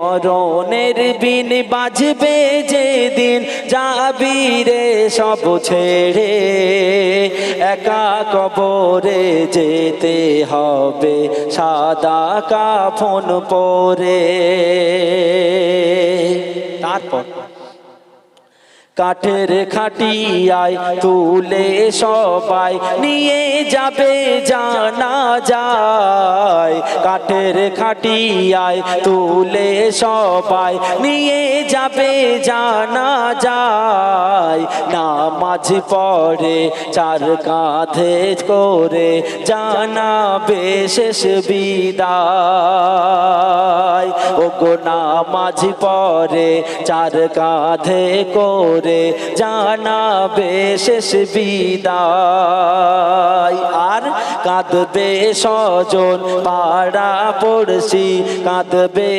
মরণের বিন বাজবে যেদিন যাবি রে সব ছেড়ে, একা কবরে যেতে হবে সাদা কাফন পরে। তারপর কাঠের খাটিয়ায় তুলে সবাই নিয়ে যাবে জানাজায়, কাঠের খাটিয়ায় তুলে সবাই নিয়ে যাবে জানাজায়। নামাজ পড়ে চার কাঁধে করে জানাবে শেষ বিদায়। ওগো নামাজ পড়ে চার কাঁধে করে জানাবে শেষ বিদায়। আর কাঁদবে স্বজন পাড়া পড়শি, কাঁদবে